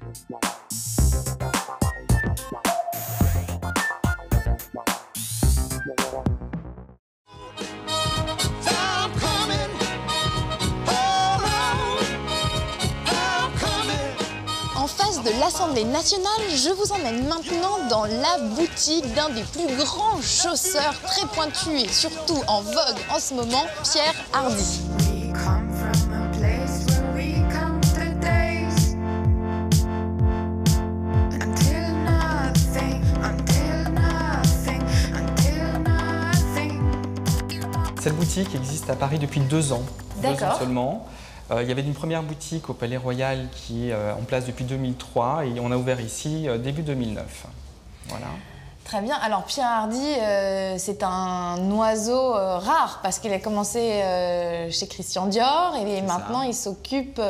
En face de l'Assemblée nationale, je vous emmène maintenant dans la boutique d'un des plus grands chausseurs très pointus et surtout en vogue en ce moment, Pierre Hardy. Cette boutique existe à Paris depuis 2 ans. D'accord. 2 ans seulement. Il y avait une première boutique au Palais Royal qui est en place depuis 2003 et on a ouvert ici début 2009. Voilà. Très bien. Alors Pierre Hardy, c'est un oiseau rare parce qu'il a commencé chez Christian Dior et maintenant il s'occupe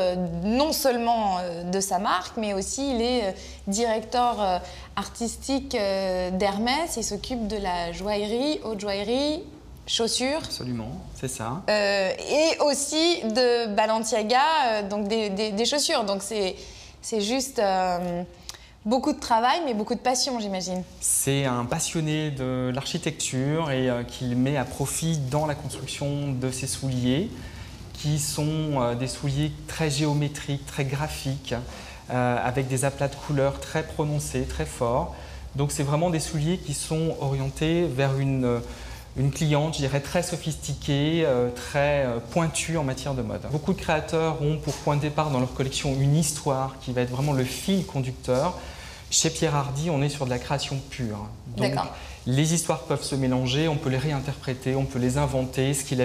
non seulement de sa marque, mais aussi il est directeur artistique d'Hermès. Il s'occupe de la joaillerie, haute joaillerie, chaussures. Absolument, c'est ça. Et aussi de Balenciaga, donc des chaussures. Donc c'est juste beaucoup de travail, mais beaucoup de passion, j'imagine. C'est un passionné de l'architecture et qu'il met à profit dans la construction de ses souliers, qui sont des souliers très géométriques, très graphiques, avec des aplats de couleurs très prononcés, très forts. Donc c'est vraiment des souliers qui sont orientés vers une cliente, je dirais, très sophistiquée, très pointue en matière de mode. Beaucoup de créateurs ont pour point de départ dans leur collection une histoire qui va être vraiment le fil conducteur. Chez Pierre Hardy, on est sur de la création pure. Donc, les histoires peuvent se mélanger, on peut les réinterpréter, on peut les inventer, ce qui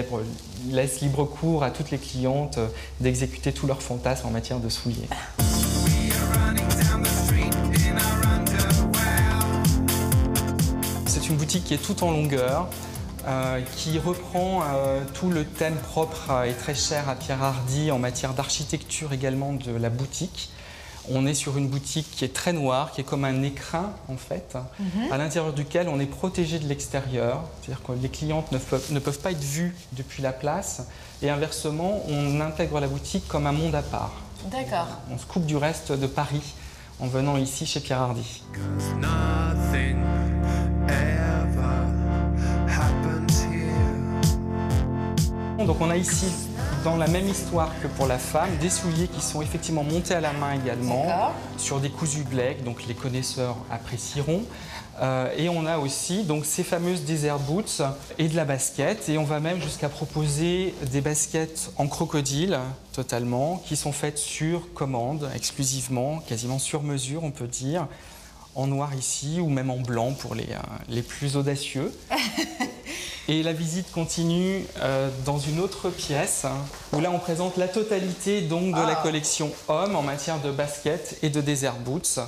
laisse libre cours à toutes les clientes d'exécuter tous leurs fantasmes en matière de souliers. C'est une boutique qui est toute en longueur, qui reprend tout le thème propre et très cher à Pierre Hardy en matière d'architecture également de la boutique. On est sur une boutique qui est très noire, qui est comme un écrin en fait, à l'intérieur duquel on est protégé de l'extérieur, c'est-à-dire que les clientes ne peuvent pas être vues depuis la place et inversement, on intègre la boutique comme un monde à part. D'accord. On se coupe du reste de Paris en venant ici chez Pierre Hardy. Donc on a ici, dans la même histoire que pour la femme, des souliers qui sont effectivement montés à la main également, sur des cousus black, donc les connaisseurs apprécieront. Et on a aussi donc, ces fameuses desert boots et de la basket. Et on va même jusqu'à proposer des baskets en crocodile, totalement, qui sont faites sur commande, exclusivement, quasiment sur mesure, on peut dire, en noir ici ou même en blanc pour les plus audacieux. Et la visite continue dans une autre pièce où là on présente la totalité donc, de la collection homme en matière de baskets et de desert boots.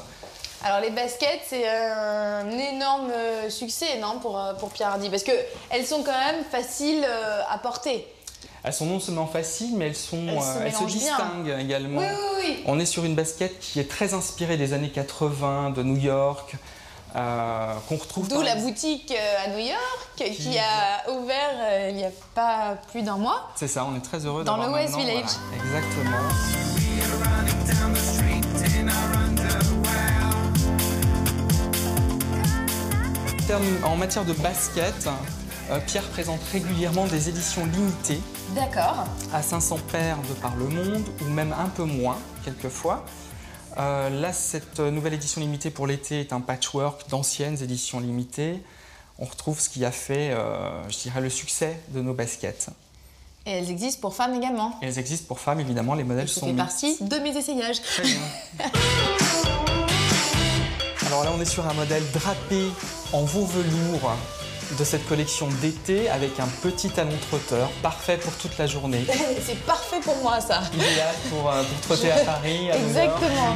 Alors les baskets, c'est un énorme succès non, pour Pierre Hardy parce qu'elles sont quand même faciles à porter. Elles sont non seulement faciles, mais elles se distinguent également. Oui, oui, oui. On est sur une basket qui est très inspirée des années 80, de New York. Qu'on retrouve d'où la boutique à New York qui a ouvert il n'y a pas plus d'1 mois. C'est ça, on est très heureux dans le West Village. Voilà, exactement. En matière de basket, Pierre présente régulièrement des éditions limitées. D'accord. À 500 paires de par le monde, ou même un peu moins, quelquefois. Là, cette nouvelle édition limitée pour l'été est un patchwork d'anciennes éditions limitées. On retrouve ce qui a fait, je dirais, le succès de nos baskets. Et elles existent pour femmes également. Et elles existent pour femmes, évidemment, les modèles sont mixtes. Ça fait partie de mes essayages. Très bien. Alors là, on est sur un modèle drapé en veau velours de cette collection d'été avec un petit talon trotteur, parfait pour toute la journée. C'est parfait pour moi, ça. Idéal pour trotter à Paris. Exactement.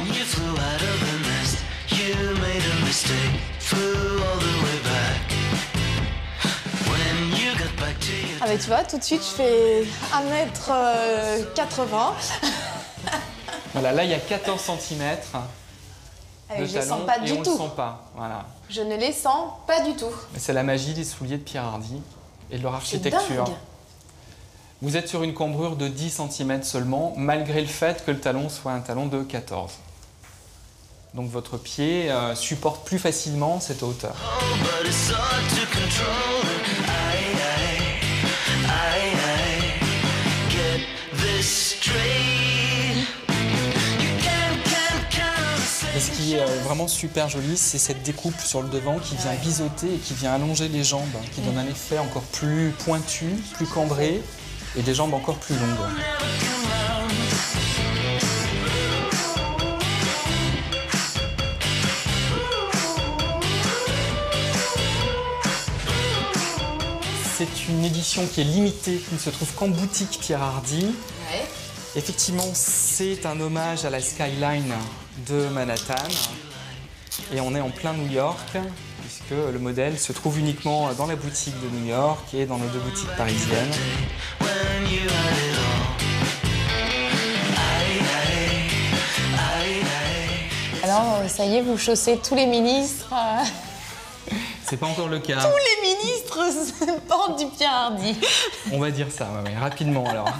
Ah bah tu vois, tout de suite, je fais 1m80. Voilà, là, il y a 14 cm. Je ne les sens pas du tout. On ne le sent pas, voilà. Je ne les sens pas du tout. C'est la magie des souliers de Pierre Hardy et de leur architecture. Dingue. Vous êtes sur une cambrure de 10 cm seulement, malgré le fait que le talon soit un talon de 14. Donc votre pied supporte plus facilement cette hauteur. Et ce qui est vraiment super joli, c'est cette découpe sur le devant qui vient biseauter et qui vient allonger les jambes, qui donne un effet encore plus pointu, plus cambré et des jambes encore plus longues. C'est une édition qui est limitée, qui ne se trouve qu'en boutique Pierre Hardy. Ouais. Effectivement, c'est un hommage à la skyline de Manhattan. Et on est en plein New York, puisque le modèle se trouve uniquement dans la boutique de New York et dans nos 2 boutiques parisiennes. Alors, ça y est, vous chaussez tous les ministres. C'est pas encore le cas. Tous les ministres portent du Pierre Hardy. On va dire ça, ouais, rapidement alors.